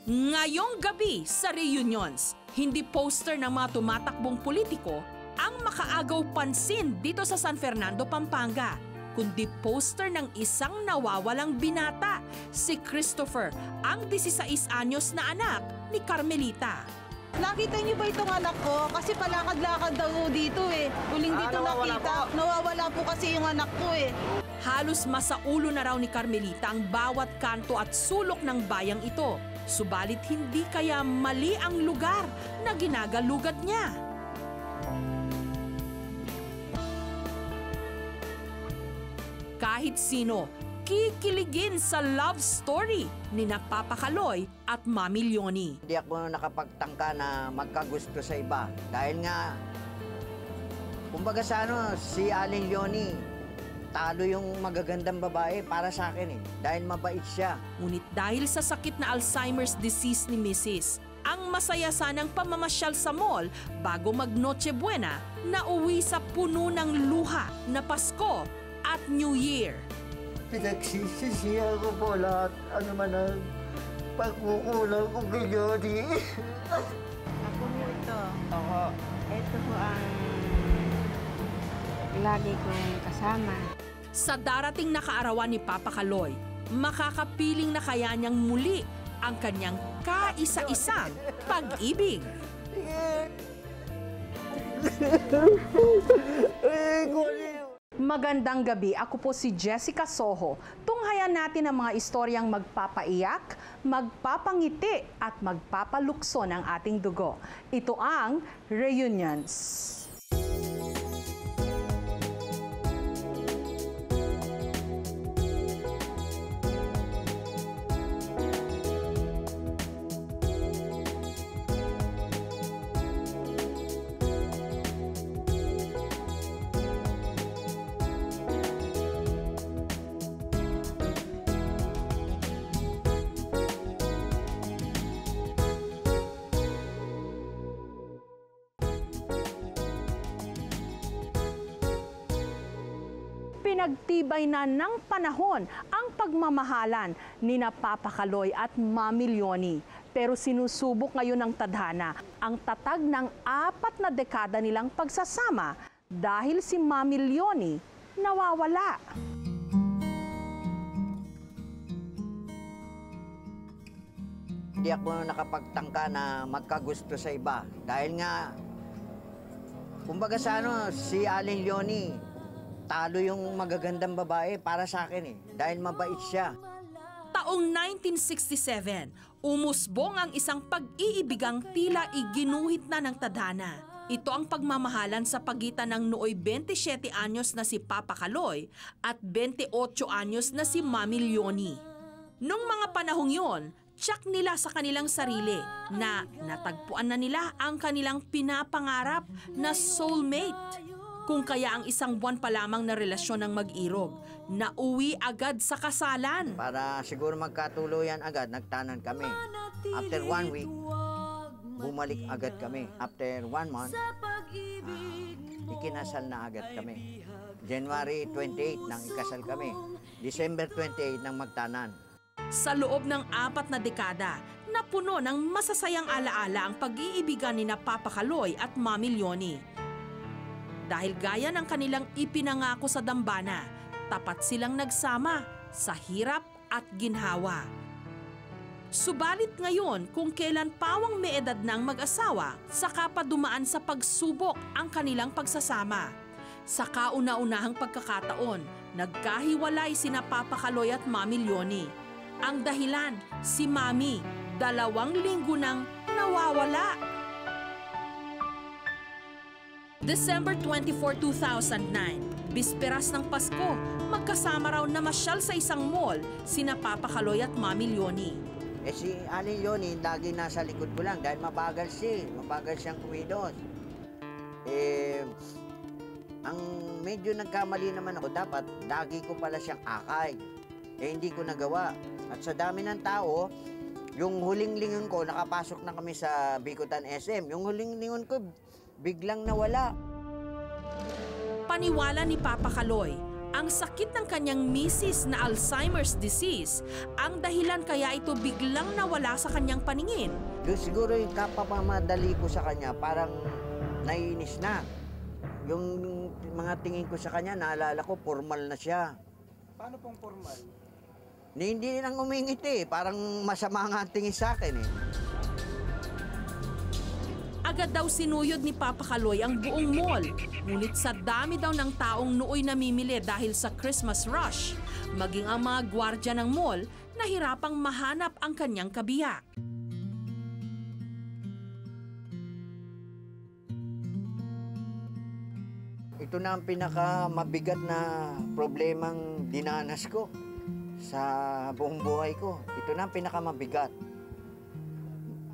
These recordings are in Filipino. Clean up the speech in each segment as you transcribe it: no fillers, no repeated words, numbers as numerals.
Ngayong gabi sa reunions, hindi poster ng mga tumatakbong politiko ang makaagaw pansin dito sa San Fernando, Pampanga, kundi poster ng isang nawawalang binata, si Christopher, ang 16 anyos na anak ni Carmelita. Nakita niyo ba itong anak ko? Kasi palakad-lakad daw dito eh. Huling dito nakita. Nawawala po kasi yung anak ko eh. Halos masaulo na raw ni Carmelita ang bawat kanto at sulok ng bayang ito. Subalit hindi kaya mali ang lugar na ginagalugad niya. Kahit sino, kikiligin sa love story ni Papa Kaloy at Mami Leonie. Hindi ako nakapagtangka na magkagusto sa iba. Dahil nga, kumbaga sa si Aling Leonie, talo yung magagandang babae para sa akin eh. Dahil mabait siya. Ngunit dahil sa sakit na Alzheimer's disease ni Mrs., ang masaya sanang pamamasyal sa mall bago mag-Noche Buena na uwi sa puno ng luha na Pasko at New Year. Pinagsisisihan ko po lahat, ano man ang pagkukulang ko kay Jody. Ako po ito. Ako. Ito po ang lagi kong kasama. Sa darating na kaarawan ni Papa Kaloy, makakapiling na kaya niyang muli ang kanyang kaisa-isang pag-ibig. Magandang gabi, ako po si Jessica Soho. Tunghayan natin ang mga istoryang magpapaiyak, magpapangiti at magpapalukso ng ating dugo. Ito ang Reunions. Pinagtibay na ng panahon ang pagmamahalan ni Papa Kaloy at Mami Leonie. Pero sinusubok ngayon ng tadhana ang tatag ng 4 na dekada nilang pagsasama dahil si Mami Leonie nawawala. Hindi ako nakapagtangka na magkagusto sa iba. Dahil nga, kumbaga sa si Aling Leonie, talo yung magagandang babae para sa akin eh. Dahil mabait siya. Taong 1967, umusbong ang isang pag-iibigang tila iginuhit na ng tadhana. Ito ang pagmamahalan sa pagitan ng nooy 27 anyos na si Papa Kaloy at 28 anyos na si Mami Leonie. Nung mga panahong yon, tsak nila sa kanilang sarili na natagpuan na nila ang kanilang pinapangarap na soulmate. Kung kaya ang isang buwan pa lamang na relasyon ng mag-irog, nauwi agad sa kasalan. Para siguro magkatuluyan agad, nagtanan kami. After 1 week, bumalik agad kami. After 1 month, ikinasal na agad kami. January 28 nang ikasal kami. December 28 nang magtanan. Sa loob ng 4 na dekada, napuno ng masasayang alaala ang pag-iibigan ni Papa Kaloy at Mami Leonie. Dahil gaya ng kanilang ipinangako sa dambana, tapat silang nagsama sa hirap at ginhawa. Subalit ngayon, kung kailan pawang may edad ng mag-asawa, saka pa dumaan sa pagsubok ang kanilang pagsasama. Sa kauna-unahang pagkakataon, nagkahiwalay sina Papa Kaloy at Mami Leonie. Ang dahilan, si Mami, 2 linggo nang nawawala. December 24, 2009, bisperas ng Pasko, magkasama raw namasyal sa isang mall sina Papa Kaloy at Mami Leonie. Si Aling Leonie, lagi nasa likod ko lang dahil mabagal siya. Mabagal siyang kumilos. Ang medyo nagkamali naman ako, dapat lagi ko pala siyang akay. Hindi ko nagawa. At sa dami ng tao, yung huling lingon ko, nakapasok na kami sa Bicutan SM. Yung huling lingon ko, biglang nawala. Paniwala ni Papa Kaloy, ang ang sakit ng kanyang misis na Alzheimer's disease ang dahilan kaya ito biglang nawala sa kanyang paningin. Siguro yung kapamamadali ko sa kanya, parang naiinis na. Yung mga tingin ko sa kanya, naalala ko, formal na siya. Paano pong formal? Hindi nang umingit eh. Parang masama nga ang tingin sa akin eh. Agad daw sinuyod ni Papa Kaloy ang buong mall. Ngunit sa dami daw ng taong nooy namimili dahil sa Christmas rush, maging ang mga gwardya ng mall nahirapang mahanap ang kanyang kabiyak. Ito na ang pinakamabigat na problemang dinanas ko sa buong buhay ko. Ito na ang pinakamabigat.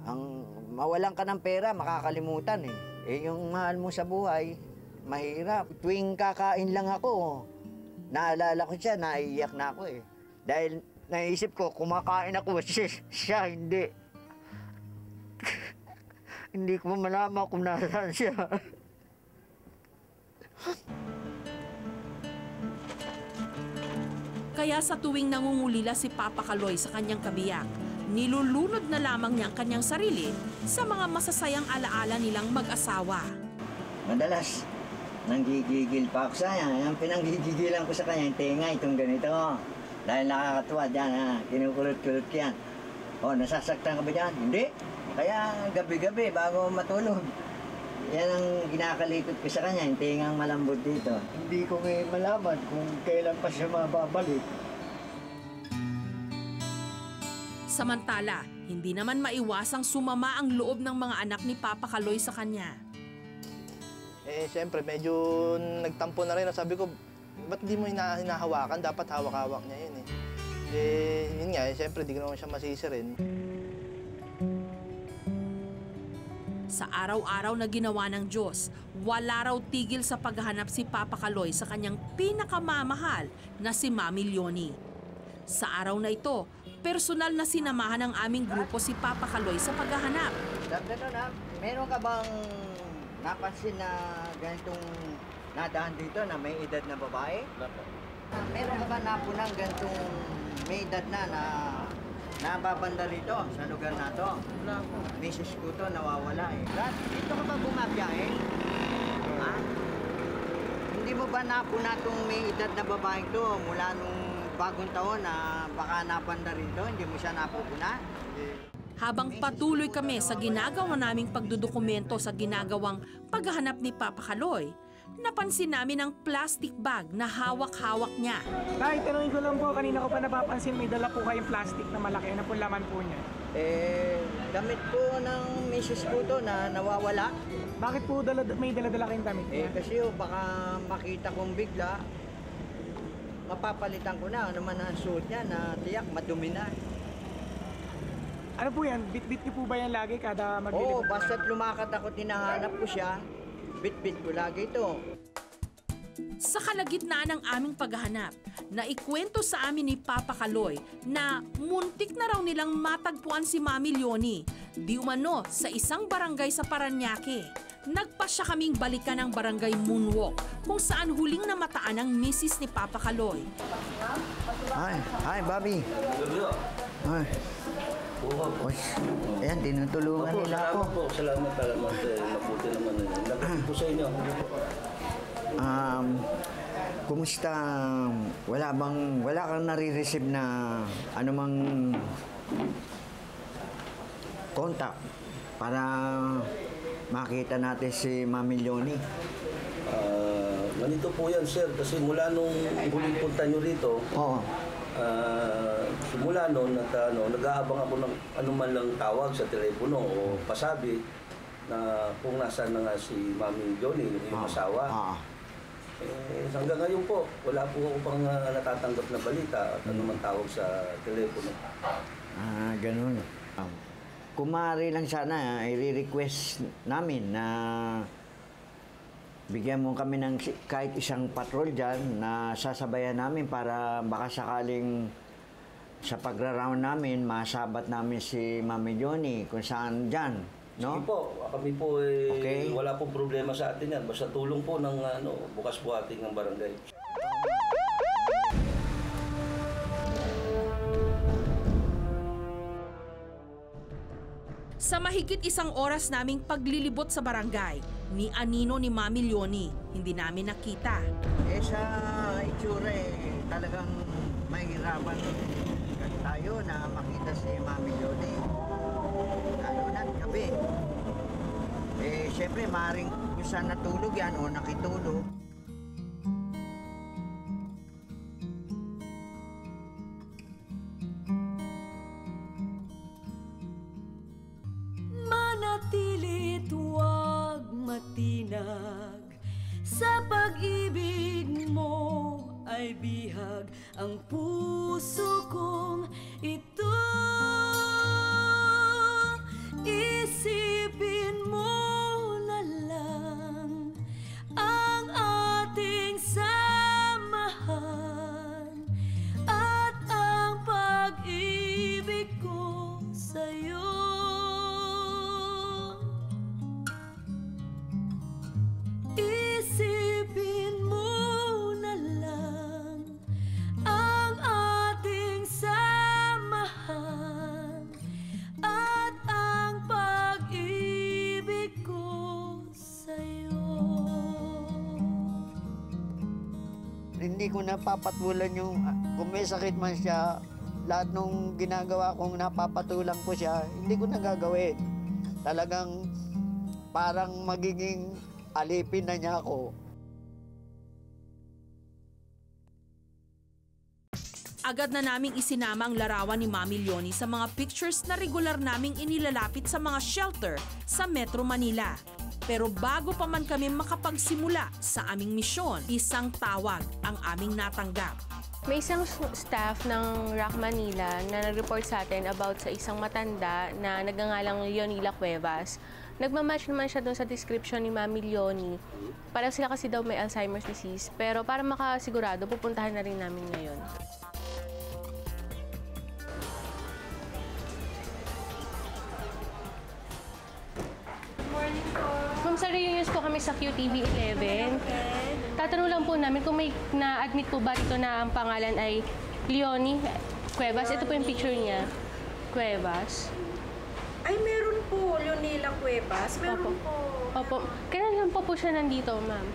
Ang mawalan ka ng pera, makakalimutan eh. Eh yung mahal mo sa buhay, mahirap. Tuwing kakain lang ako, naalala ko siya, naiiyak na ako eh. Dahil naisip ko, kumakain ako, siya hindi. Hindi ko malaman kung nasaan siya. Kaya sa tuwing nangungulila si Papa Kaloy sa kanyang kabiyak, nilulunod na lamang niya ang kanyang sarili sa mga masasayang alaala nilang mag-asawa. Madalas, nanggigigil pa ako sa kanya. Ang pinanggigigilan ko sa kanya, yung tenga, itong ganito. Dahil nakakatuwa dyan, kinukulot-kulot yan. O, nasasaktan ka ba dyan? Hindi. Kaya gabi-gabi, bago matulog, yan ang kinakalikot ko sa kanya, yung tengang malambot dito. Hindi ko ngayon malaman kung kailan pa siya mababalik. Samantala, hindi naman maiwasang sumama ang loob ng mga anak ni Papa Kaloy sa kanya. Eh, siyempre, medyo nagtampo na rin. Sabi ko, ba't di mo hinahawakan? Dapat hawak-hawak niya yun eh. Eh, yun nga, siyempre, di ko naman siya masisi rin. Sa araw-araw na ginawa ng Diyos, wala raw tigil sa paghahanap si Papa Kaloy sa kanyang pinakamamahal na si Mami Leonie. Sa araw na ito, personal na sinamahan ng aming grupo si Papa Kaloy sa paghahanap. Meron ka bang napansin na ganitong nadaan dito na may edad na babae? Meron ka ba napunang ganitong may edad na nababanda rito sa lugar na to? Wala po. Misis ko to nawawala eh. Brad, dito ka ba bumabiyahe? Ha? Hindi mo ba napuna itong may edad na babaeng to mula nung bagong taon na baka napanda rito? Hindi mo siya napupuna? Habang patuloy kami sa ginagawa naming pagdudokumento sa ginagawang paghahanap ni Papa Kaloy, napansin namin ang plastic bag na hawak-hawak niya. Tay, tanongin ko lang po, kanina ko pa napapansin may dala po kayong plastic na malaki. Ano po laman po niya? Damit po ng misis ko to na nawawala. Bakit po may dala-dala kayong damit niya? Kasi baka makita kong bigla, mapapalitan ko na. Ano man ang suot niya na tiyak madumi na. Ano po yan? Bit-bit niyo po ba yan lagi kada Oo, maglilibot? basta't lumakad ako, tinahanap ko siya, bit-bit ko lagi ito. Sa kalagitnaan ng aming paghahanap, naikwento sa amin ni Papa Kaloy na muntik na raw nilang matagpuan si Mami Leonie, di umano sa isang barangay sa Parañaque. Nagpasya kaming balikan ang barangay Moonwalk kung saan huling namataan ang misis ni Papa Kaloy. Hi, Bobby. Hi. Oy, ayan, tinutulungan nila ako. Salamat. Mabuti naman na yun. Nagpapit po sa inyo. Kumusta? Wala kang nare-receive na anumang contact para makita natin si Mami Leonie? Ganito po yan, sir. Kasi mula nung huling punta nyo rito, simula noon at nag-aabang ako ng anuman lang tawag sa telepono o pasabi na kung nasaan na nga si Mami Leonie, yung asawa. Hanggang ngayon po, wala po ako pang natatanggap na balita at anuman tawag sa telepono. Ganun. Kumari lang sana, i-request namin na bigyan mo kami ng kahit isang patrol dyan na sasabayan namin para baka sakaling sa pagra-round namin, masabat namin si Mami Leonie kung saan dyan. No? Sige po, kami po wala pong problema sa atin yan. Basta tulong po ng bukas po ating ng barangay. Sa mahigit 1 oras naming paglilibot sa barangay, ni Anino ni Mami Leonie, hindi namin nakita. Sa itsura talagang mahirapan tayo na makita si Mami Leonie. Lalo na gabi. Siyempre, maaaring kung saan natulog yan o nakitulog. Manatilit huwag matinag, sa pag-ibig mo ay bihag ang puso kong ito. Isipin mo na lang ang ating samahan at ang pag-ibig ko sa'yo. Isipin mo na lang ang ating samahan at ang pag-ibig ko sa'yo. Hindi ko napapatulan yung, kung may sakit man siya, lahat nung ginagawa kong napapatulang ko siya, hindi ko nagagawin. Talagang parang magiging alipin na niya ako. Agad na naming isinama ang larawan ni Mami Leonie sa mga pictures na regular naming inilalapit sa mga shelter sa Metro Manila. Pero bago pa man kami makapagsimula sa aming misyon, isang tawag ang aming natanggap. May isang staff ng RAC Manila na nag-report sa atin about sa isang matanda na nagngangalang Leonila Cuevas. Nagmamatch naman siya doon sa description ni Mami Leonie. Parang sila kasi daw may Alzheimer's disease. Pero para makasigurado, pupuntahan na rin namin ngayon. Ma'am, sa reunions po kami sa QTV 11. Tatanong lang po namin kung may na-admit po ba dito na ang pangalan ay Leonie Cuevas. Ito po yung picture niya. Cuevas. Ay, meron po, Leonila Cuevas. Meron po. Opo. Kailan po siya nandito, ma'am?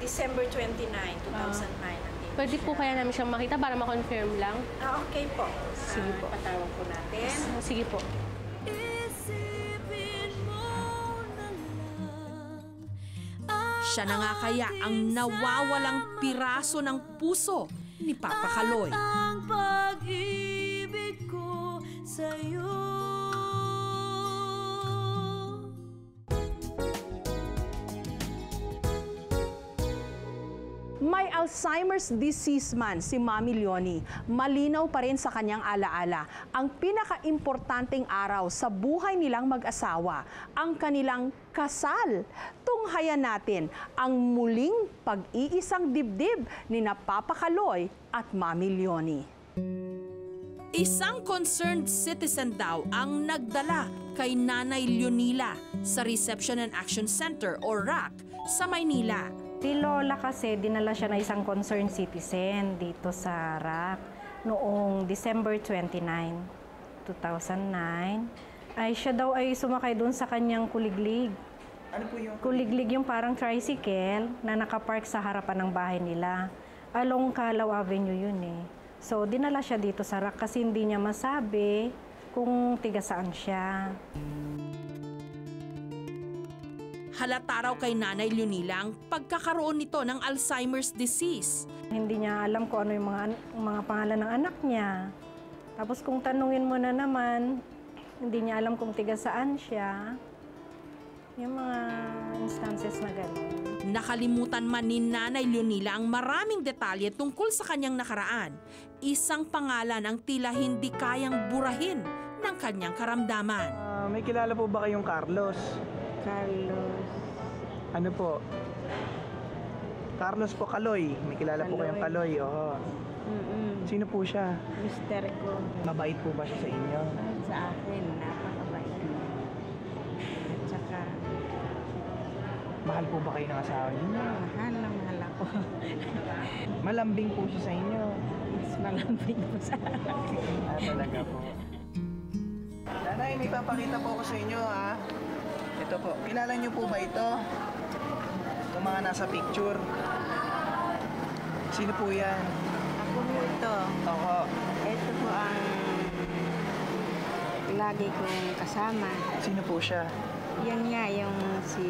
December 29, 2009. Nandito Pwede po kaya namin siyang makita para ma-confirm lang? Okay po. Sige po. Patawag po natin. Sige po. Siya na nga kaya ang nawawalang piraso ng puso ni Papa Kaloy. Ang pag-ibig ko sa'yo. May Alzheimer's disease man si Mami Leonie, malinaw pa rin sa kanyang alaala ang pinaka-importanteng araw sa buhay nilang mag-asawa, ang kanilang kasal. Tunghayan natin ang muling pag-iisang dibdib ni Papa Kaloy at Mami Leonie. Isang concerned citizen daw ang nagdala kay Nanay Leonila sa Reception and Action Center o RAC sa Maynila. Si Lola kasi, dinala siya na isang concerned citizen dito sa RAC noong December 29, 2009. Ay siya daw ay sumakay doon sa kanyang kuliglig. Ano po yung Kuliglig yung parang tricycle na nakapark sa harapan ng bahay nila. Along Calao Avenue yun eh. So dinala siya dito sa RAC kasi hindi niya masabi kung tiga saan siya. Halata raw kay Nanay Leonila ang pagkakaroon nito ng Alzheimer's disease. Hindi niya alam kung ano yung mga pangalan ng anak niya. Tapos kung tanungin mo na naman, hindi niya alam kung tiga saan siya. Yung mga instances na gano'n. Nakalimutan man ni Nanay Leonila ang maraming detalye tungkol sa kanyang nakaraan. Isang pangalan ang tila hindi kayang burahin ng kanyang karamdaman. may kilala po ba kayong Carlos? Carlos. Ano po? Carlos po, Kaloy. May kilala po kayong Kaloy, oo. Sino po siya? Mister ko. Mabait po ba siya sa inyo? Sa akin, napakabait. At saka, Mahal po ba kayo ng asawa niyo? mahal na mahal ako. Malambing po siya sa inyo. Mas malambing po sa akin. Talaga po. Nanay, Nay, may papakita po ako sa inyo, ha? Ito po. Kilala niyo po ba ito? Itong mga nasa picture. Sino po yan? Ako po ito. Ako. Ito po ang lagi kong kasama. Sino po siya? Yan nga, yung si...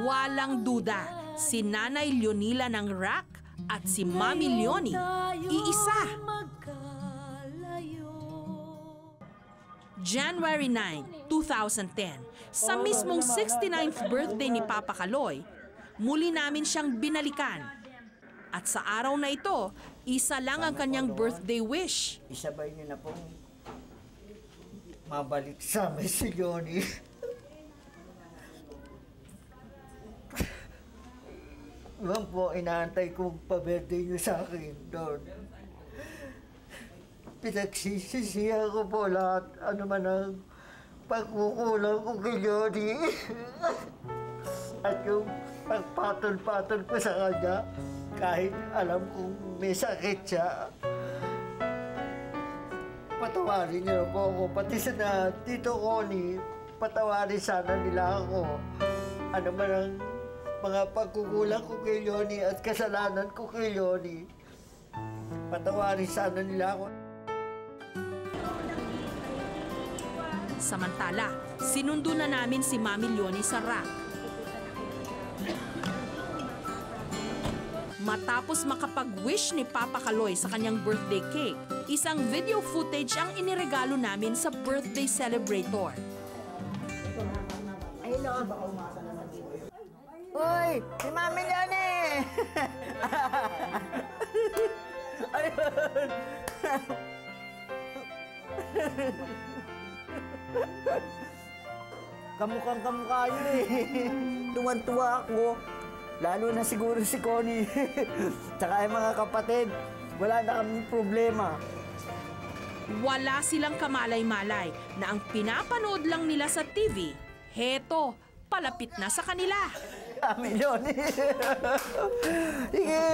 Walang duda, si Nanay Leonila ng Rack at si Mami Leonie, iisa. January 9, 2010, sa mismong 69th birthday ni Papa Kaloy, muli namin siyang binalikan. At sa araw na ito, isa lang ang kanyang birthday wish. Isabay niyo na pong mabalik sa amin si Johnny. Iwan po, inaantay kong pa-birthday niyo sa akin doon. Pinagsisisihan ko po lahat, ano man ang pagkukulang ko kay Johnny. At yung pagpatol-patol ko sa kanya, kahit alam kong may sakit siya. Patawarin niyo po ako, pati sa Tito Connie, patawarin sana nila ako. Ano man ang mga pagkukulang ko kay Leonie at kasalanan ko kay Leonie. Patawarin sana nila ako. Samantala, sinundo na namin si Mami Leonie sa Rack. Matapos makapag-wish ni Papa Kaloy sa kanyang birthday cake, isang video footage ang iniregalo namin sa birthday celebrator. Uy! Si Mami Leonie! Ayun! Kamukhang kamukha yun eh. Tuwan-tuwa ako. Lalo na siguro si Connie. Tsaka yung mga kapatid. Wala na kaming problema. Wala silang kamalay-malay na ang pinapanood lang nila sa TV, heto, palapit na sa kanila. Mami Leonie! Sige!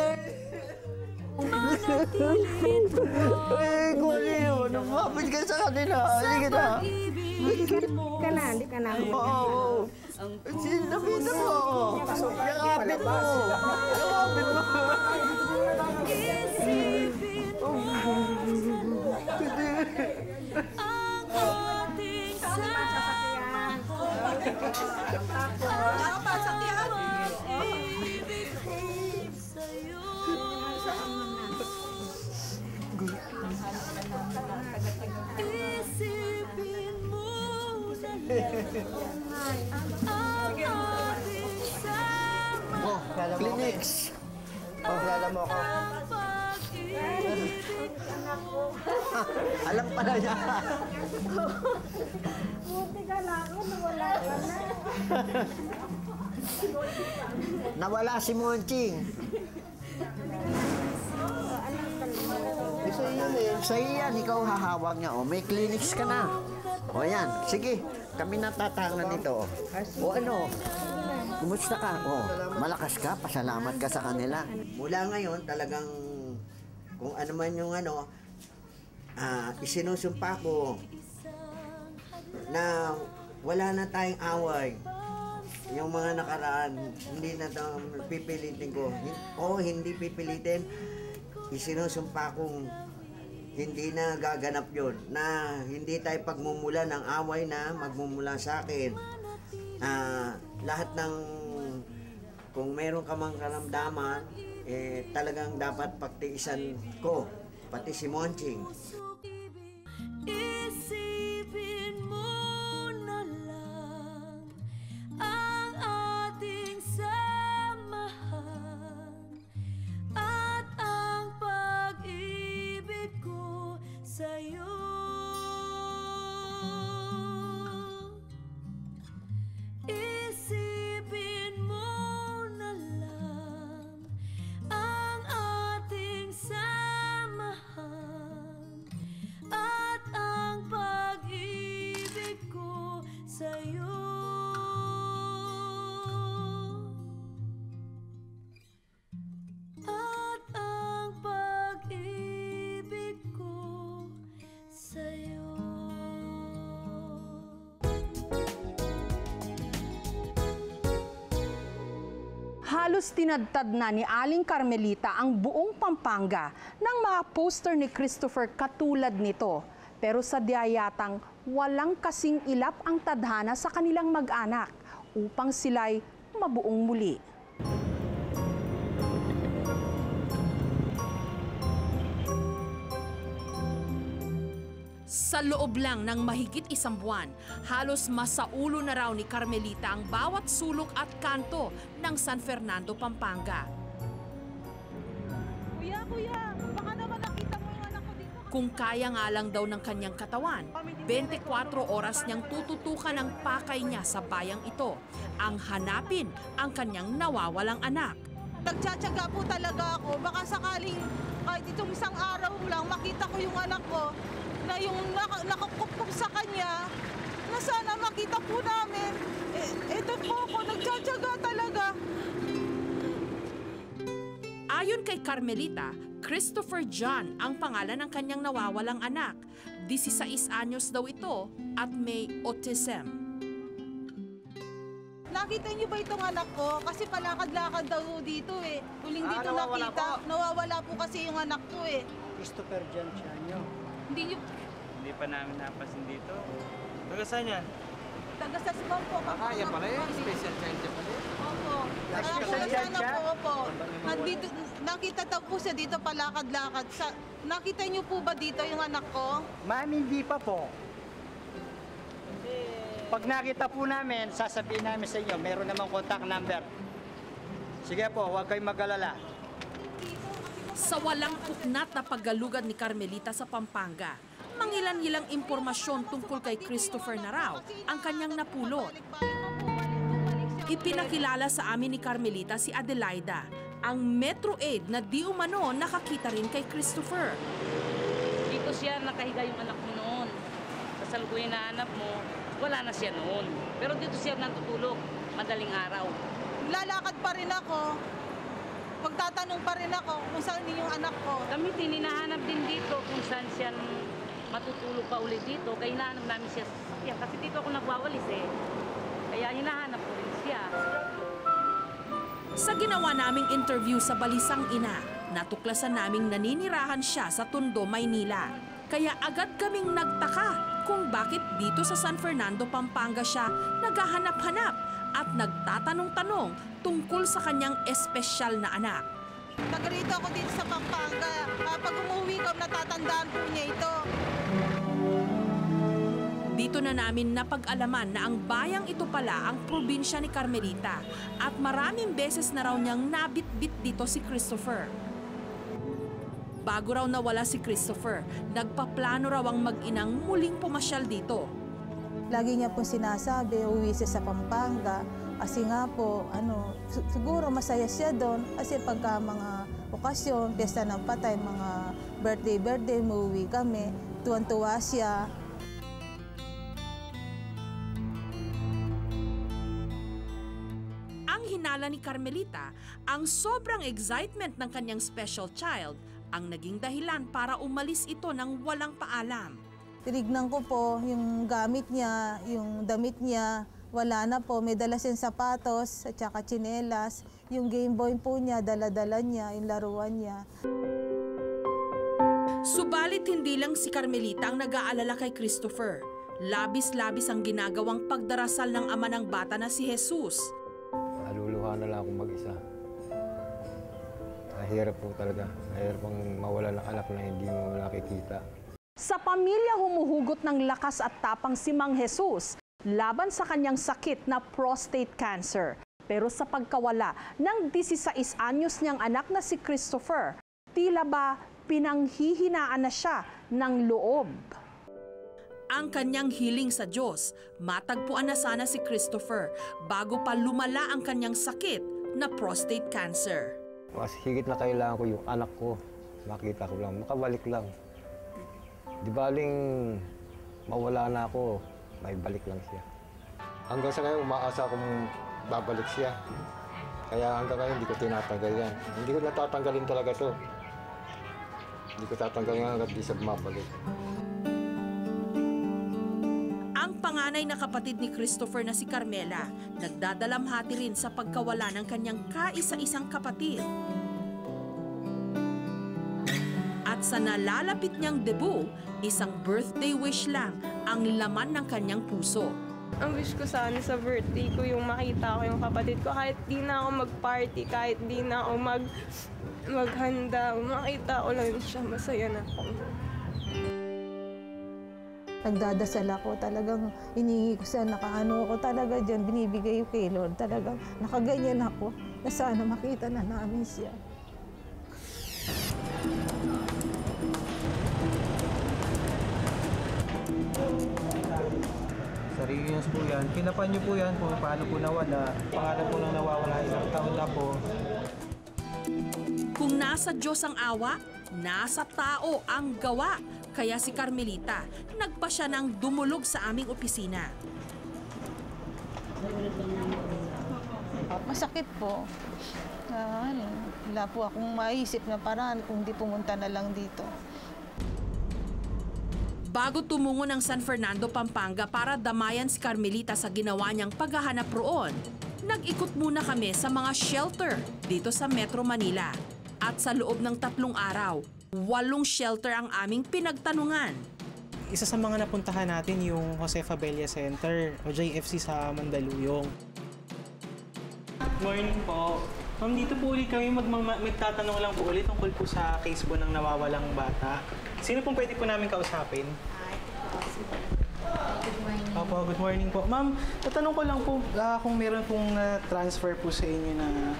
Ay, Connie, lumapit ka sa kanila. Sige na. Hindi ka na. Oo. Sinabitan mo. Yakapit mo. Yakapit mo. Oh, Clinics. Oh, kilala mo ako. Alam pala niya. Buti ka na ako, nawala ka na. Nawala si Monching. Sa iyan, ikaw hahawak niya. O, may clinics ka na. O yan, sige. Kami natatangan nito. O ano, kumusta ka? O, malakas ka, pasalamat ka sa kanila. Mula ngayon, talagang kung ano man yung ano, isinusumpa ko na wala na tayong away. Yung mga nakaraan, hindi na ito pipilitin ko. O hindi pipilitin, isinusumpa kong hindi na gaganap yun. Na hindi tayo pagmumula ng away na magmumula sa akin. Lahat ng, kung meron ka mang karamdaman, talagang dapat pagtiisan ko, pati si Monching. Isipin mo na lang ang ating samahan at ang pag-ibig ko sa'yo. Isipin mo na lang ang ating samahan Halos tinadtad na ni Aling Carmelita ang buong Pampanga ng mga poster ni Christopher katulad nito. Pero sadya yatang walang kasing ilap ang tadhana sa kanilang mag-anak upang sila'y mabuong muli. Sa loob lang ng mahigit isang buwan, halos masaulo na raw ni Carmelita ang bawat sulok at kanto ng San Fernando, Pampanga. Kuya, baka naman nakita mo yung anak ko dito. Kung kaya nga lang daw ng kanyang katawan, 24 oras niyang tututukan ang pakay niya sa bayang ito, ang hanapin ang kanyang nawawalang anak. Nagtsatsaga po talaga ako. Baka sakaling kahit itong isang araw lang makita ko yung anak ko na yung nakakupkup sa kanya, na sana makita po namin. Ito po ako, nagtsatsaga talaga. Ayon kay Carmelita, Christopher John ang pangalan ng kanyang nawawalang anak. 16 anyos daw ito at may autism. Nakita niyo ba itong anak ko? Kasi palakad-lakad daw dito eh. Huling dito nakita. Nawawala po kasi yung anak ko eh. Christopher John siya nyo. Hindi pa namin napasin dito. Taga saan yan? Taga sa Sibang po. Kaya pala yun, special child siya pala. Opo. Special child siya? Opo. Nandito, nakita daw po siya dito palakad-lakad. Nakita niyo po ba dito yung anak ko? Ma'am, hindi pa po. Pag nakita po namin, sasabihin namin sa inyo, meron namang contact number. Sige po, huwag kayong mag-alala. Sa walang puknat na paggalugad ni Carmelita sa Pampanga, mangilan-ilang impormasyon tungkol kay Christopher na raw ang kanyang napulot. Ipinakilala sa amin ni Carmelita si Adelaida, ang Metro Aid na di umano nakakita rin kay Christopher. Dito siya nakahiga yung anak mo noon. Sa salukuyan na hanap mo, wala na siya noon. Pero dito siya natutulog, madaling araw. Lalakad pa rin ako. Magtatanong pa rin ako kung saan yung anak ko. Kami hinahanap din dito kung saan siya matutulog pa ulit dito. Kaya hinahanap namin siya sa sasakyan. Kasi dito ako nagwawalis eh. Kaya hinahanap ko rin siya. Sa ginawa naming interview sa Balisang Ina, natuklasan naming naninirahan siya sa Tondo, Maynila. Kaya agad kaming nagtaka kung bakit dito sa San Fernando, Pampanga siya naghahanap-hanap at nagtatanong-tanong tungkol sa kanyang espesyal na anak. Nagrito ako dito sa Pampanga. Pag umuwi ko, natatandaan po niya ito. Dito na namin napag-alaman na ang bayang ito pala ang probinsya ni Carmelita at maraming beses na raw niyang nabit-bit dito si Christopher. Bago raw nawala si Christopher, nagpaplano raw ang mag-inang muling pumasyal dito. Lagi niya po sinasabi, uwi siya sa Pampanga. Kasi nga po, siguro masaya siya doon. Kasi pagka mga okasyon, piyesta ng patay, mga birthday, umuwi kami. Tuwan-tuwa siya. Ang hinala ni Carmelita, ang sobrang excitement ng kanyang special child, ang naging dahilan para umalis ito ng walang paalam. Tinignan ko po yung gamit niya, yung damit niya, wala na po. May dala siyang sapatos at saka tsinelas. Yung Game Boy po niya, dala-dala niya, yung laruan niya. Subalit hindi lang si Carmelita ang nag-aalala kay Christopher. Labis-labis ang ginagawang pagdarasal ng ama ng bata na si Jesus. Naluluha na lang akong mag-isa. Mahirap po talaga. Mahirap pang mawala ng anak na hindi mo nakikita. Sa pamilya humuhugot ng lakas at tapang si Mang Jesus laban sa kanyang sakit na prostate cancer. Pero sa pagkawala ng 16 anyos niyang anak na si Christopher, tila ba pinanghihinaan na siya ng loob. Ang kanyang hiling sa Diyos, matagpuan na sana si Christopher bago pa lumala ang kanyang sakit na prostate cancer. Mas higit na kailangan ko yung anak ko. Makita ko lang, makabalik lang. Di baling mawala na ako, may balik lang siya. Hanggang sa ngayon, umaasa akong babalik siya. Kaya hanggang ngayon, hindi ko tinatanggal yan. Hindi ko natatanggalin talaga to. Hindi ko tatanggalin hanggang di siya bumabalik. Ang panganay panganay na kapatid ni Christopher na si Carmela, nagdadalamhati rin sa pagkawala ng kanyang kaisa-isang kapatid. At sa nalalapit niyang debut, isang birthday wish lang ang laman ng kanyang puso. Ang wish ko sana sa birthday ko yung makita ko yung kapatid ko. Kahit di na ako mag-party, kahit di na ako maghanda, makita ko lang siya, masaya na ako. Nagdadasal ako, talagang inihingi ko siya, nakaano ako talaga dyan, binibigay ko kay Lord. Talagang nakaganyan ako na sana makita na namin siya. Serious po yan. Kinapan niyo po yan kung paano po nawala. Pangalan po nang nawawala, ilang taon na po. Kung nasa Diyos ang awa, nasa tao ang gawa. Kaya si Carmelita, nagpa siya ng dumulog sa aming opisina. Masakit po. Wala po akong maisip na paraan kung di pumunta na lang dito. Bago tumungo ng San Fernando, Pampanga para damayan si Carmelita sa ginawa niyang paghahanap roon, nag-ikot muna kami sa mga shelter dito sa Metro Manila. At sa loob ng 3 araw, 8 shelter ang aming pinagtanungan. Isa sa mga napuntahan natin yung Josefa Bella Center o JFC sa Mandaluyong. Morning po. Ma'am, dito po ulit kami magtatanong lang po ulit tungkol po sa case po ng nawawalang bata. Sino pong pwede po namin kausapin? Good morning. Opo, good morning po. Ma'am, tatanong ko lang po kung meron pong transfer po sa inyo na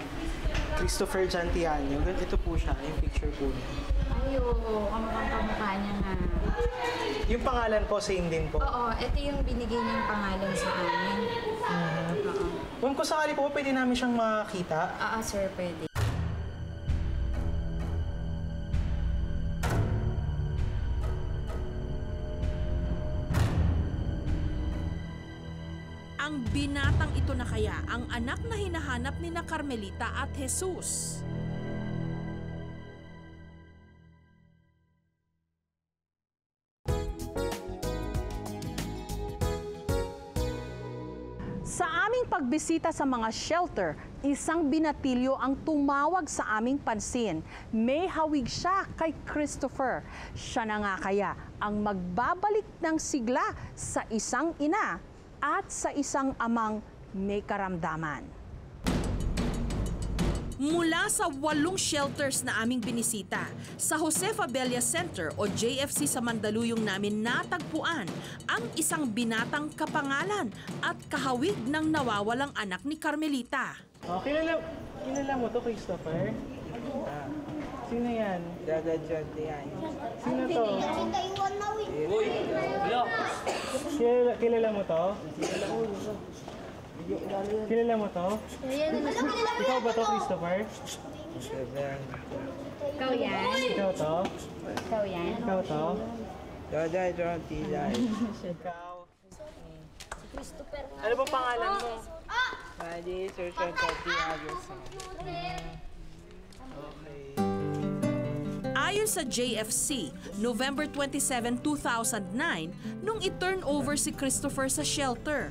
Christopher Jantiano. Ito po siya, yung picture po niya. Ay, oo. Kamukha niya nga. Yung pangalan po, same din po? Oo, ito yung binigay niyang pangalan sa amin. Oo. Ma'am, kung sakali po, pwede namin siyang makita? Oo, sir, pwede. Ang binatang ito na kaya ang anak na hinahanap ni na Carmelita at Jesus. Sa aming pagbisita sa mga shelter, isang binatilyo ang tumawag sa aming pansin. May hawig siya kay Christopher. Siya na nga kaya ang magbabalik ng sigla sa isang ina at sa isang amang may karamdaman. Mula sa 8 shelters na aming binisita, sa Josefa Bella Center o JFC sa Mandaluyong namin natagpuan ang isang binatang kapangalan at kahawig ng nawawalang anak ni Carmelita. Oh, kilala mo to, Christopher? Sino yan? Dada Jantiano. Sino to? Uy, wala. Kilala mo to? Kilala mo to? Ikaw ba to, Christopher? Ikaw yan? Ikaw to? Ikaw yan? Ikaw to? Dada Jantiano. Ikaw? Ano bang pangalan mo? Mali, Sir Jantiano. Ayon sa JFC, November 27, 2009, nung i-turn over si Christopher sa shelter.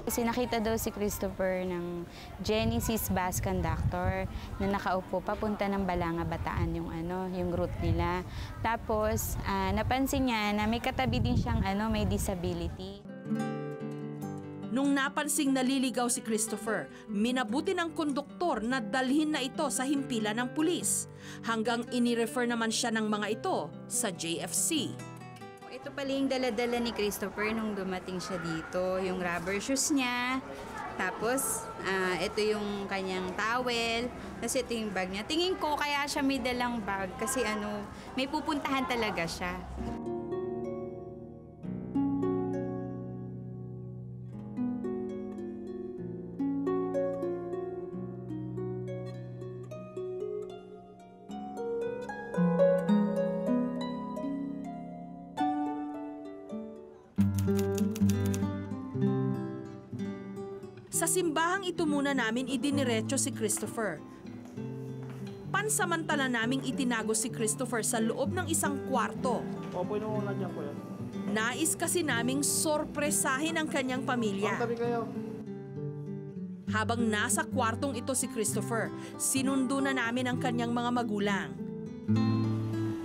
Kasi nakita daw si Christopher ng Genesis bus conductor na nakaupo papunta ng Balanga, Bataan yung route nila. Tapos napansin niya na may katabi din siyang may disability. Nung napansing naliligaw si Christopher, minabuti ng konduktor na dalhin na ito sa himpilan ng pulis. Hanggang inirefer naman siya ng mga ito sa JFC. Ito pala yung dala-dala ni Christopher nung dumating siya dito. Yung rubber shoes niya. Tapos, ito yung kanyang towel. Tapos ito yung bag niya. Tingin ko kaya siya may dalang bag kasi may pupuntahan talaga siya. Sa simbahang ito muna namin idiniretso si Christopher. Pansamantala naming itinago si Christopher sa loob ng isang kwarto. Opo, nung una dyan ko yan. Nais kasi naming sorpresahin ang kanyang pamilya. Habang nasa kwartong ito si Christopher, sinundo na namin ang kanyang mga magulang.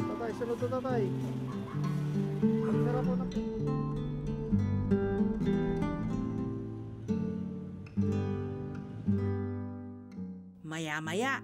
Tatay, sunod to tatay. Pagkara po ng... Maya-maya,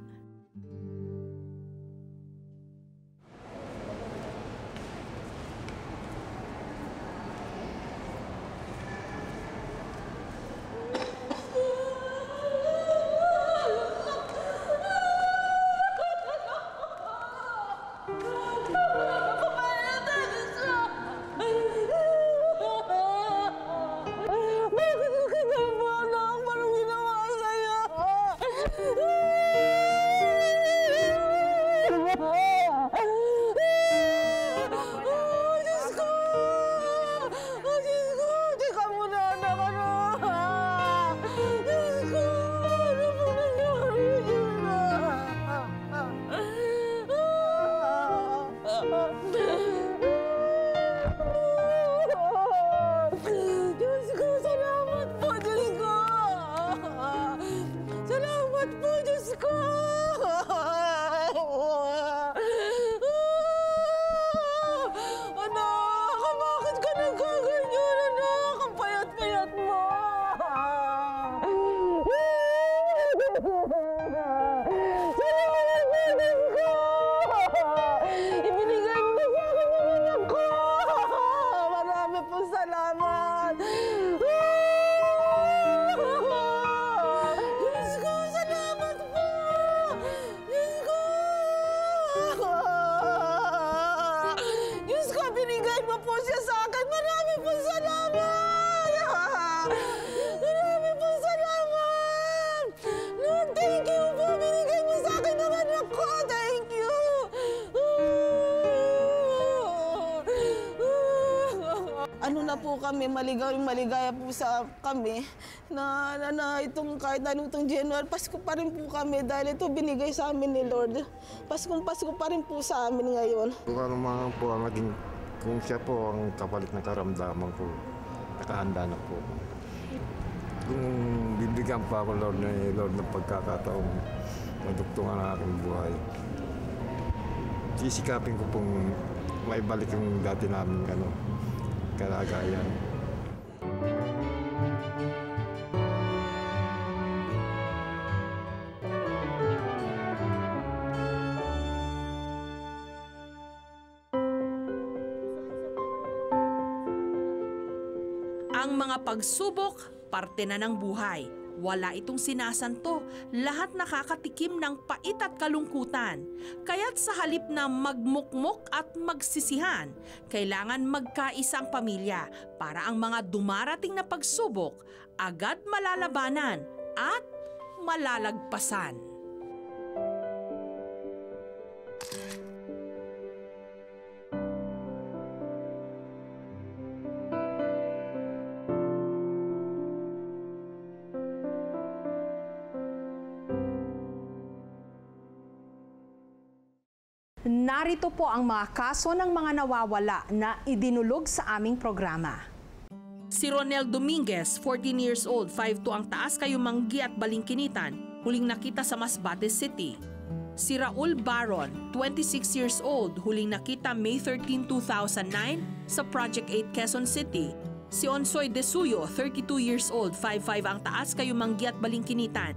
Diyos ko, salamat po, Diyos ko! Salamat po, Diyos ko! Anak, bakit ka nagkaganyan, anak? Ang payat-payat mo! Salamat po, Diyos ko! Ibinigay mo sa akin ang anak ko! Marami po salamat! Diyos ko, salamat po! Diyos ko! Diyos ko, binigay mo po siya sa akin. Marami po salamat! Marami po salamat! Lord, thank you po. Binigay mo sa akin ang anak ko. Thank you! Ano na po kami, maligaya po sa kami na itong kahit ano itong January, Pasko pa rin po kami dahil ito binigay sa amin ni Lord. Pasko pa rin po sa amin ngayon. Kung ano mga po ang naging, kung siya po ang kapalit na karamdaman ko, nakahanda na po. Kung bibigyan pa ako Lord ng pagkakataong madugtungan ang aking buhay, sisikapin ko pong maibalik yung dati namin kalagayan. ang mga pagsubok, parte na ng buhay. Wala itong sinasanto, lahat nakakatikim ng pait at kalungkutan. Kaya't sa halip na magmukmok at magsisihan, kailangan magkaisa ang pamilya para ang mga dumarating na pagsubok agad malalabanan at malalagpasan. Narito po ang mga kaso ng mga nawawala na idinulog sa aming programa. Si Ronel Dominguez, 14 years old, 5'2" ang taas, Kayumanggi at Balingkinitan, huling nakita sa Masbate City. Si Raul Baron, 26 years old, huling nakita May 13, 2009 sa Project 8 Quezon City. Si Onsoy Desuyo, 32 years old, 5'5" ang taas, Kayumanggi at Balingkinitan.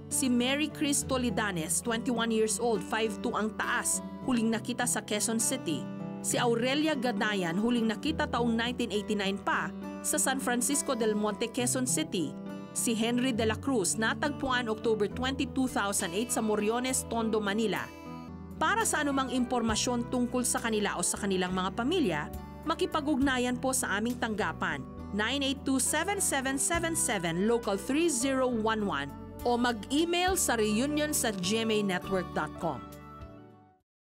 Si Mary Chris Tolidanes, 21 years old, 5'2" ang taas, huling nakita sa Quezon City. Si Aurelia Gadayan, huling nakita taong 1989 pa sa San Francisco del Monte, Quezon City. Si Henry de la Cruz, natagpuan October 20, 2008 sa Moriones, Tondo, Manila. Para sa anumang impormasyon tungkol sa kanila o sa kanilang mga pamilya, makipag-ugnayan po sa aming tanggapan 982-7777 Local 3011 o mag-email sa reunions@gmanetwork.com.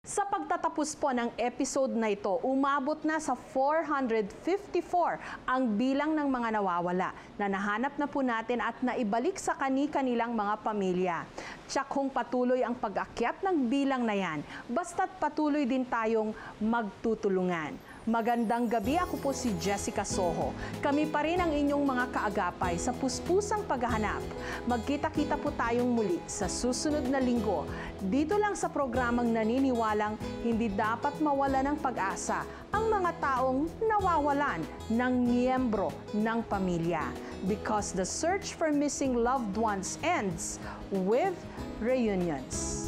Sa pagtatapos po ng episode na ito, umabot na sa 454 ang bilang ng mga nawawala na nahanap na po natin at naibalik sa kani-kanilang mga pamilya. Tiyak kung patuloy ang pag-akyat ng bilang na yan, basta't patuloy din tayong magtutulungan. Magandang gabi, ako po si Jessica Soho. Kami pa rin ang inyong mga kaagapay sa puspusang paghahanap. Magkita-kita po tayong muli sa susunod na linggo. Dito lang sa programang naniniwalang hindi dapat mawala ng pag-asa ang mga taong nawawalan ng miyembro ng pamilya. Because the search for missing loved ones ends with reunions.